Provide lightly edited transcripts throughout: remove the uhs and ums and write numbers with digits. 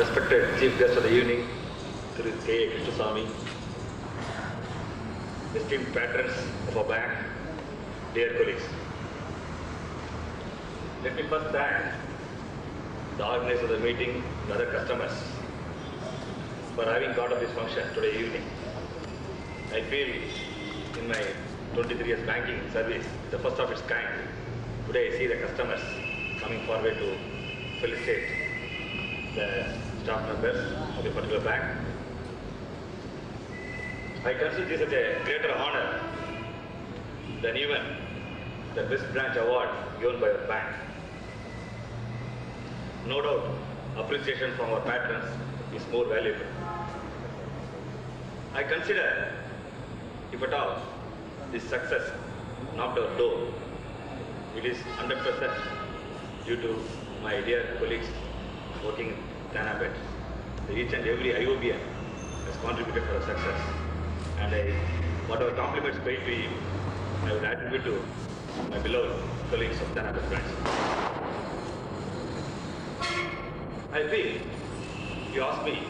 respected chief guest of the evening, Sri K. Krishnasamy, esteemed patrons of our bank, dear colleagues. Let me first thank the organizers of the meeting and other customers for having got up this function today evening. I feel in my 23 years banking service, the first of its kind, today I see the customers coming forward to felicitate the staff members of a particular bank. I consider this as a greater honor than even the Best Branch Award given by our bank. No doubt, appreciation from our patrons is more valuable. I consider, if at all, this success knocked our door, it is 100% due to my dear colleagues working in Tanabet. Each and every IOBN has contributed for our success. And whatever compliments paid to you, I would attribute to my beloved colleagues of Tanabet branch. I feel, if you ask me,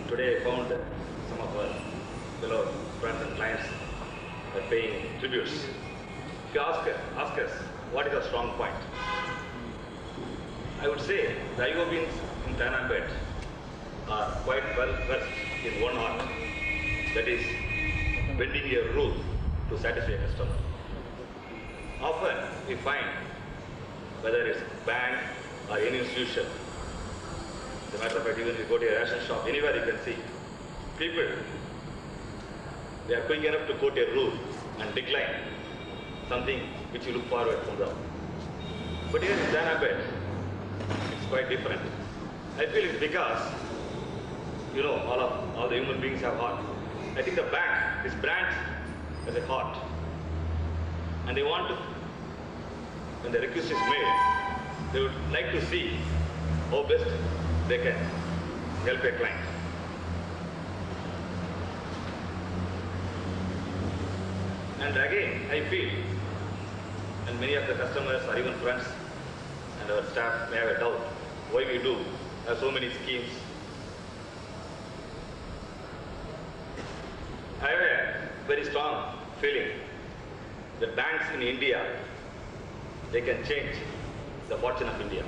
today I found some of our beloved friends and clients are paying tributes. If you ask us, what is our strong point? I would say the IOBs in Tanabet are quite well versed in one art, that is bending a rule to satisfy a customer. Often we find, whether it's bank or any institution, as a matter of fact, even if you go to a ration shop, anywhere you can see, people, they are quick enough to quote a rule and decline something which you look forward from them. But here in Tanabet, it's quite different. I feel it's because, you know, all the human beings have heart. I think the bank, this branch, has a heart. And they want to, when the request is made, they would like to see how best they can help a client. And again, I feel, and many of the customers or even friends and our staff may have a doubt why we do have so many schemes. I have a very strong feeling that banks in India, they can change the fortune of India.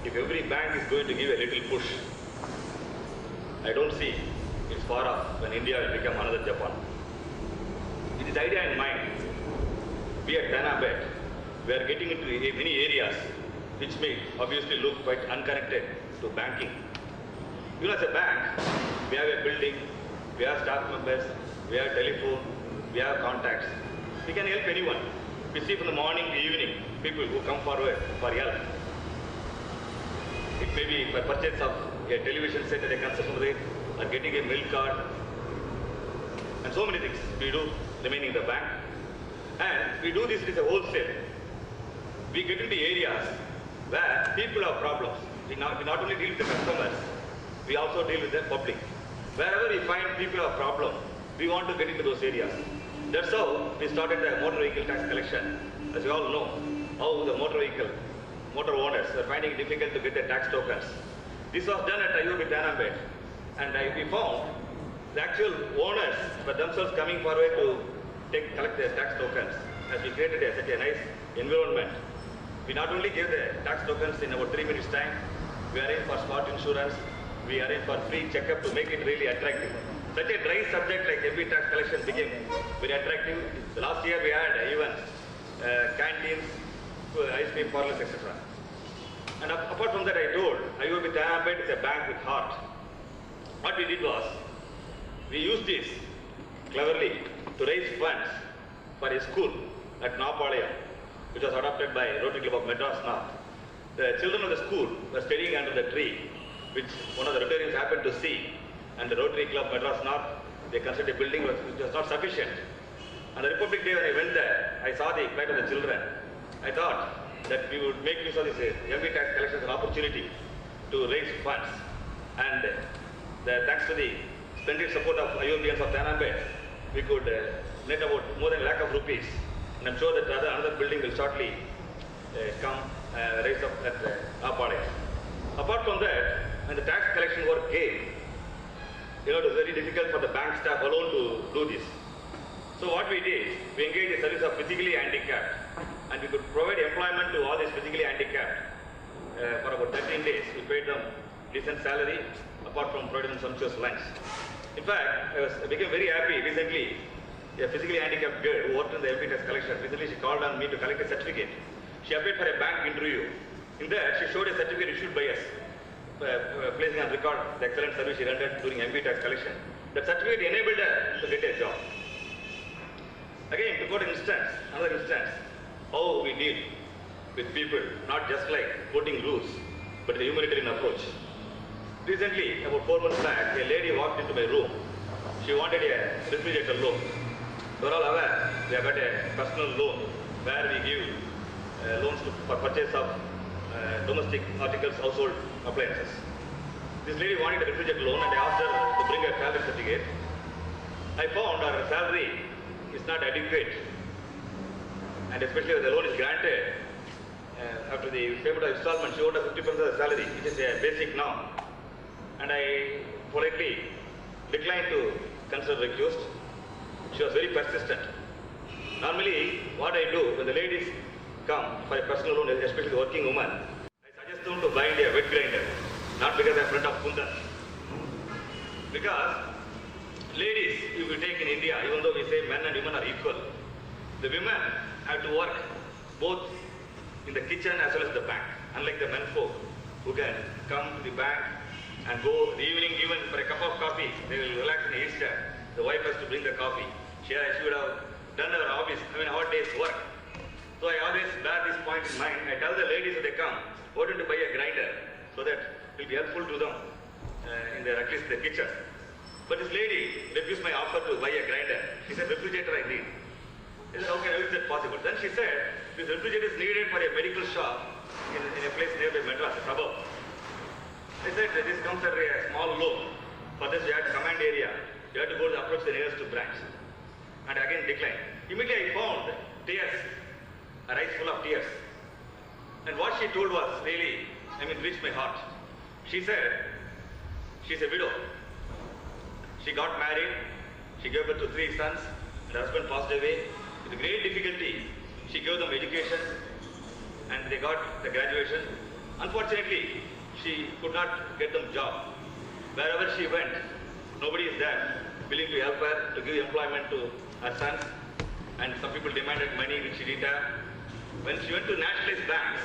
If every bank is going to give a little push, I don't see it's far off when India will become another Japan. With this idea in mind, we at Tanabet, we are getting into many areas which may obviously look quite unconnected to banking. You know, as a bank, we have a building, we have staff members, we have telephone, we have contacts. We can help anyone. We see from the morning to evening people who come forward for help. It may be for purchase of a television set at a concession rate or getting a milk card and so many things we do remaining in the bank. And we do this as a wholesale. We get into areas where people have problems. We not only deal with the customers, we also deal with the public. Wherever we find people have problems, we want to get into those areas. That's how we started the motor vehicle tax collection. As you all know, how the motor owners are finding it difficult to get their tax tokens. This was done at IOB Tanabet, and we found the actual owners were themselves coming forward to collect their tax tokens. As we created such a nice environment, we not only gave the tax tokens in about 3 minutes time, we arranged for smart insurance, we arranged for free checkup to make it really attractive. Such a dry subject like MV tax collection became very attractive. The last year we had even canteens, ice cream parlors, etc. And apart from that, I told IOB Tanabet is a bank with heart. What we did was, we used this cleverly to raise funds for a school at Napalayam, which was adopted by Rotary Club of Madras North. The children of the school were studying under the tree, which one of the Rotarians happened to see, and the Rotary Club Madras North, they considered a building which was not sufficient. On the Republic Day when I went there, I saw the plight of the children. I thought that we would make use of this MV tax collection as an opportunity to raise funds. And thanks to the splendid support of IOBians of Tanabet, we could net about more than ₹1 lakh. And I'm sure that another building will shortly come raise up at Napalayam. Apart from that, when the tax collection work came, it was very difficult for the bank staff alone to do this. So what we did, we engaged the service of physically handicapped, and we could provide employment to all these physically handicapped. For about 13 days, we paid them decent salary, apart from providing them sumptuous lunch. In fact, I became very happy recently. A physically handicapped girl who worked in the MP tax collection, recently she called on me to collect a certificate. She applied for a bank interview. In that, she showed a certificate issued by us, placing on record the excellent service she rendered during MP tax collection. That certificate enabled her to get a job. Again, to quote an instance, another instance, how we deal with people, not just like quoting rules, but the humanitarian approach. Recently, about 4 months back, a lady walked into my room. She wanted a refrigerator loan. You are all aware, we have got a personal loan where we give loans for purchase of domestic articles, household appliances. This lady wanted a refrigerator loan and I asked her to bring a salary certificate. I found her salary is not adequate, and especially when the loan is granted, after the payment of installment, she owed 50% of the salary, which is a basic norm. And I politely declined to consider the accused. She was very persistent. Normally, what I do when the ladies come for a personal loan, especially the working woman, I suggest them to buy a wet grinder, not because I'm a friend of Kundar. Because ladies, if you take in India, even though we say men and women are equal, the women have to work both in the kitchen as well as the bank. Unlike the men folk who can come to the bank and go in the evening even for a cup of coffee, they will relax in the east chair. The wife has to bring the coffee. She would have done her hobbies, our day's work. So I always bear this point in mind. I tell the ladies when they come, why don't you buy a grinder so that it will be helpful to them in their, at least the kitchen. But this lady refused my offer to buy a grinder. She said, refrigerator I need. I said, okay, how is that possible? Then she said, this refrigerator is needed for a medical shop in a place nearby Madras, a suburb. I said, this comes under a small loan. For this, you have to command area. You have to go to approach the nearest branch. And again declined. Immediately I found tears, a rice full of tears. And what she told was really, reached my heart. She said, she's a widow. She got married, she gave birth to 3 sons, and her husband passed away. With great difficulty, she gave them education, and they got the graduation. Unfortunately, she could not get them job. Wherever she went, nobody is there willing to help her, to give employment to her sons, and some people demanded money which she didn't have. When she went to nationalized banks,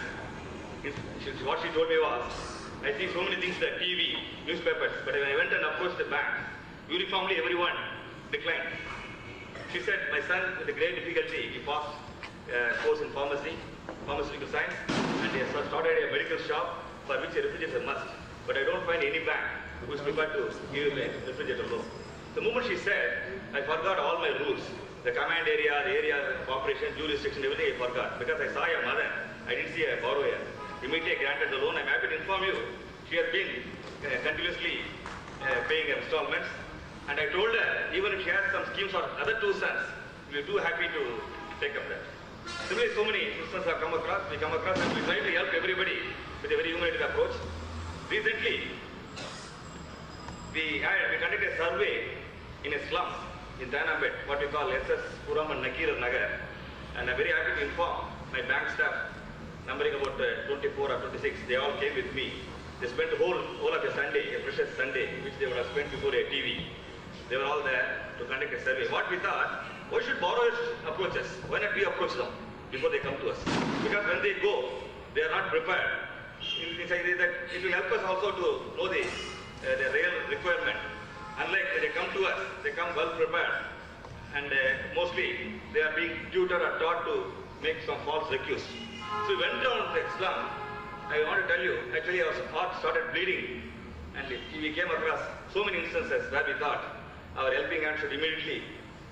what she told me was, I see so many things in the TV, newspapers, but when I went and approached the bank, uniformly everyone declined. She said, my son with a great difficulty, he passed a course in pharmaceutical science, and he has started a medical shop for which a refrigerator is a must. But I don't find any bank who is prepared to give a refrigerator loan. The moment she said, I forgot all my rules. The command area, the area of operation, jurisdiction, everything I forgot. Because I saw your mother, I didn't see a borrower. Immediately I granted the loan. I'm happy to inform you, she has been continuously paying her installments. And I told her, even if she has some schemes for other 2 sons, we'll be too happy to take up that. Similarly, so many instances have come across, we and we try to help everybody with a very humanitarian approach. Recently, we conducted a survey in a slum in Dhanambed, what we call SS Puram and Nakir Nagar. And I'm very happy to inform my bank staff, numbering about 24 or 26, they all came with me. They spent the whole of a Sunday, a precious Sunday, which they would have spent before a TV. They were all there to conduct a survey. What we thought, why should borrowers approach us? Why not we approach them before they come to us? Because when they go, they are not prepared. It will help us also to know the real requirement. Unlike when they come to us, they come well prepared. And mostly, they are being tutored or taught to make some false accuse. So we went down to the slum. I want to tell you, actually our heart started bleeding. And we came across so many instances where we thought our helping hand should immediately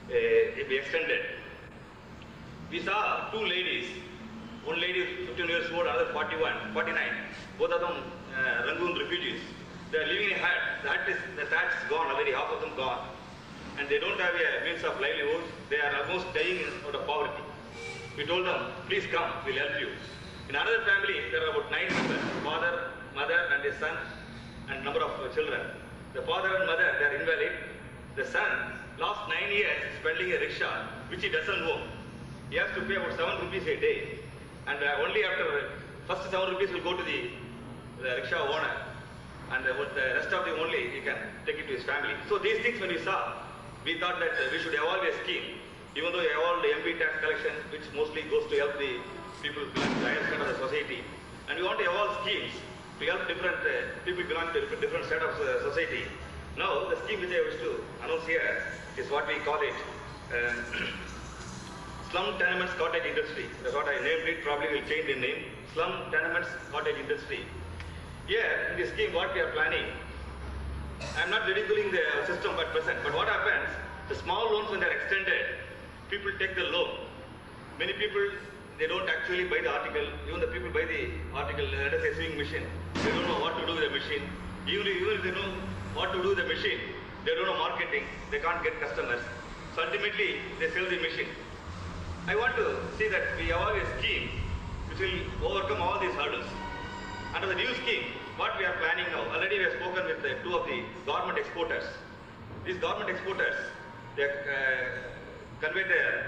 be extended. We saw 2 ladies. One lady is 15 years old, another 49. Both of them Rangoon refugees. They are living in a hut. The hut is gone already, half of them gone. And they don't have a means of livelihood. They are almost dying out of poverty. We told them, please come, we'll help you. In another family, there are about 9 members, father, mother and his son. and number of children. The father and mother, they are invalid. The son, last 9 years, is spending a rickshaw, which he doesn't own. He has to pay about 7 rupees a day. And only after first 7 rupees will go to the rickshaw owner. And the rest of the only he can take it to his family. So these things when we saw, we thought that we should evolve a scheme. Even though we evolved the MP tax collection, which mostly goes to help the people belonging to the higher set of the society. And we want to evolve schemes to help different people belong to different set of society. Now, the scheme which I wish to announce here is what we call it Slum Tenements Cottage Industry. That's what I named it, probably will change the name. Slum Tenements Cottage Industry. Here, in this scheme, what we are planning, I'm not ridiculing the system at present, but what happens, the small loans when they are extended, people take the loan. Many people, they don't actually buy the article. Even the people buy the article, let us say sewing machine, they don't know what to do with the machine. Even if they know what to do with the machine, they don't know marketing, they can't get customers. So ultimately, they sell the machine. I want to see that we have a scheme which will overcome all these hurdles. Under the new scheme, what we are planning now, already we have spoken with two of the government exporters. These government exporters, they convey their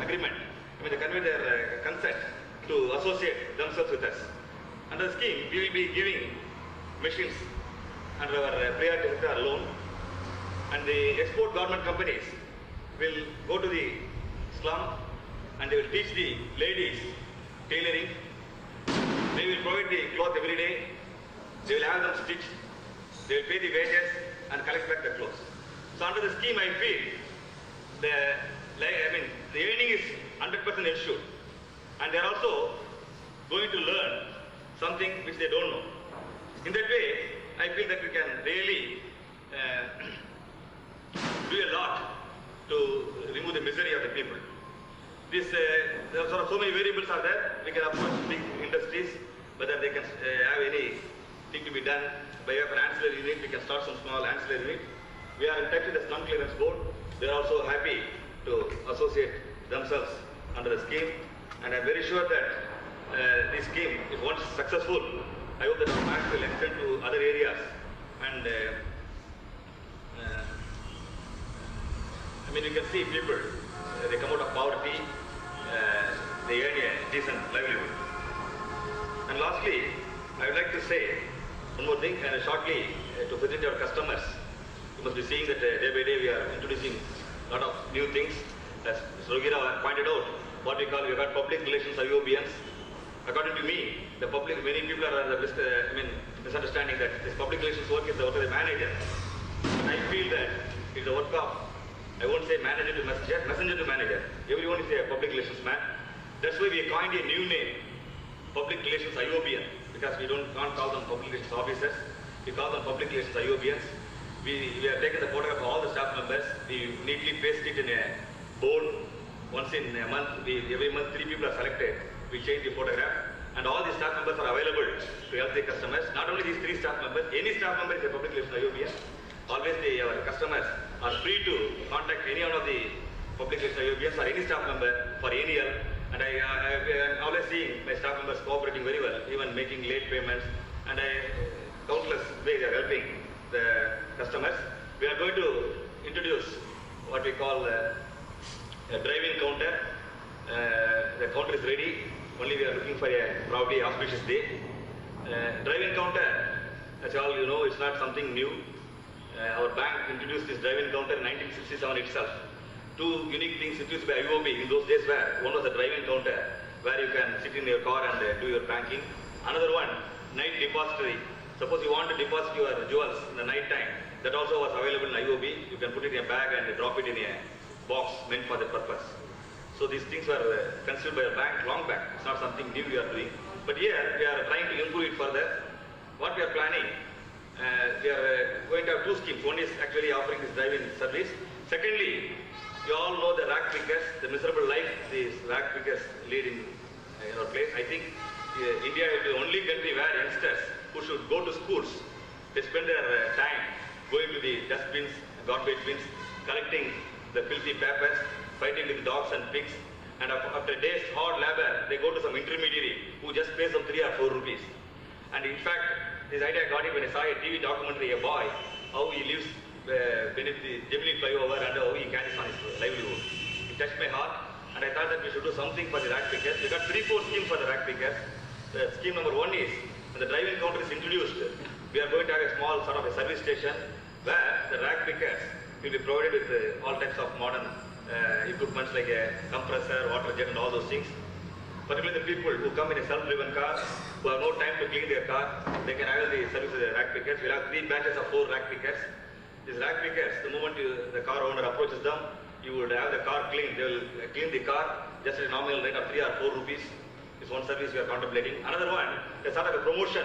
agreement, they convey their consent to associate themselves with us. Under the scheme, we will be giving machines under our priority sector loan, and the export government companies will go to the slum and they will teach the ladies tailoring. They will provide the cloth every day. They will have them stitched. They will pay the wages and collect back the clothes. So under the scheme, I feel the earning is 100% ensured, and they are also going to learn something which they don't know. In that way, I feel that we can really do a lot to remove the misery of the people. There are so many variables are there. We can approach big industries, whether they can have anything to be done by an ancillary unit. We can start some small ancillary unit. We are in touch with the Slum Clearance Board. They are also happy to associate themselves under the scheme, and I am very sure that this scheme, if once successful, I hope that our bank will extend to other areas, and you can see people, they come out of poverty, they earn a decent livelihood. And lastly, I would like to say one more thing, and shortly to present our customers. You must be seeing that day by day we are introducing a lot of new things. As Mr. Rogira pointed out, what we call, we have got public relations IOBNs. According to me, many people are misunderstanding that this public relations work is the work of the manager. And I feel that it's the work of, I won't say manager to messenger, messenger to manager. Everyone is a public relations man. That's why we coined a new name, Public Relations IOBN, because we can't call them public relations officers. We call them public relations IOBNs. We have taken the photograph of all the staff members. We neatly paste it in a board. Once in a month, every month 3 people are selected. We change the photograph, and all the staff members are available to help the customers. Not only these 3 staff members, any staff member is a public relations IOBN. Always our customers are free to contact any one of the public relations IOBNs or any staff member for any help. And I'm always seeing my staff members cooperating very well, even making late payments, and countless ways they are helping the customers. We are going to introduce what we call a drive-in counter. The counter is ready. Only we are looking for a probably auspicious day. Drive-in counter, as all you know, it's not something new. Our bank introduced this drive-in counter in 1967 itself. 2 unique things introduced by IOB in those days were, one was a drive-in counter where you can sit in your car and do your banking. Another one, night depository. Suppose you want to deposit your jewels in the night time, that also was available in IOB. You can put it in a bag and drop it in a box meant for that purpose. So these things were considered by a bank long back. It's not something new we are doing. But here we are trying to improve it further. What we are planning, we are going to have 2 schemes. One is actually offering this drive-in service. Secondly, you all know the rag pickers, the miserable life these rag pickers lead in our place. I think India is the only country where youngsters who should go to schools, they spend their time going to the dustbins, garbage bins, collecting the filthy papers, fighting with dogs and pigs, and after a day's hard labor, they go to some intermediary who just pays them 3 or 4 rupees. And in fact, this idea I got it when I saw a TV documentary, a boy, how he lives beneath the Gemini flyover and how he carries on his livelihood. It touched my heart, and I thought that we should do something for the rag pickers. We got 3-4 schemes for the rag pickers. Scheme number 1 is, when the drive-in counter is introduced, we are going to have a small sort of a service station where the rag pickers will be provided with all types of modern equipments like a compressor, water jet and all those things. Particularly the people who come in a self-driven car, who have no time to clean their car, they can avail the service of the rag pickers. We'll have 3 batches of 4 rag pickers. These rag pickers, the moment the car owner approaches them, you would have the car cleaned. They will clean the car just at a nominal rate of 3 or 4 rupees. Is one service we are contemplating. Another one, a sort of a promotion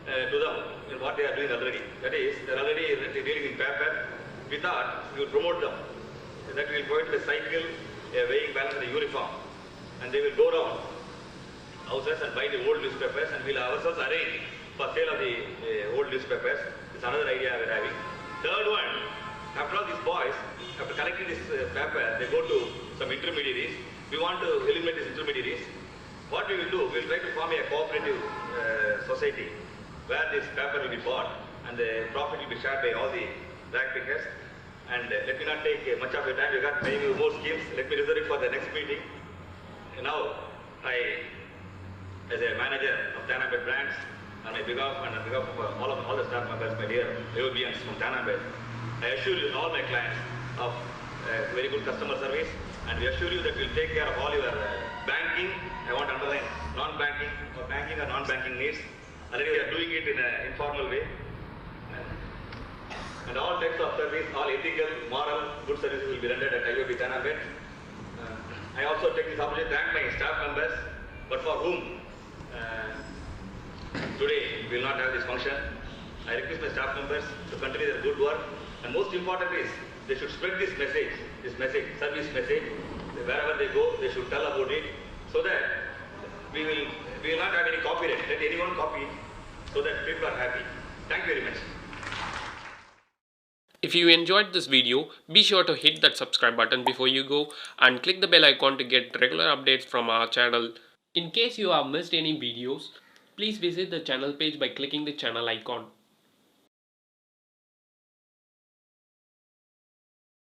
to them in what they are doing already. That is, they are already dealing in paper. We thought we would promote them. That we will provide a cycle, a weighing balance and a uniform. And they will go around houses and buy the old newspapers, and we'll ourselves arrange for sale of the old newspapers. It's another idea we're having. Third one, after all these boys, after collecting this paper, they go to some intermediaries. We want to eliminate these intermediaries. What we will do, we will try to form a cooperative society where this paper will be bought and the profit will be shared by all the rag pickers. And let me not take much of your time. We got many more schemes. Let me reserve it for the next meeting. And now, as a manager of Tanambed brands, on my behalf and on behalf of all the staff members, my dear Europeans from Tanambed, I assure you, all my clients, of very good customer service, and we assure you that we'll take care of all your banking. I want to underline non-banking or banking or non-banking needs. Already we are doing it in an informal way. And all types of service, all ethical, moral, good services will be rendered at IOB Tanambed. I also take this opportunity to thank my staff members, but for whom today we will not have this function. I request my staff members to continue their good work. And most important is, they should spread this message, service message. Wherever they go, they should tell about it, so that we will not have any copyright. Let anyone copy, so that people are happy. Thank you very much. If you enjoyed this video, be sure to hit that subscribe button before you go and click the bell icon to get regular updates from our channel. In case you have missed any videos, please visit the channel page by clicking the channel icon.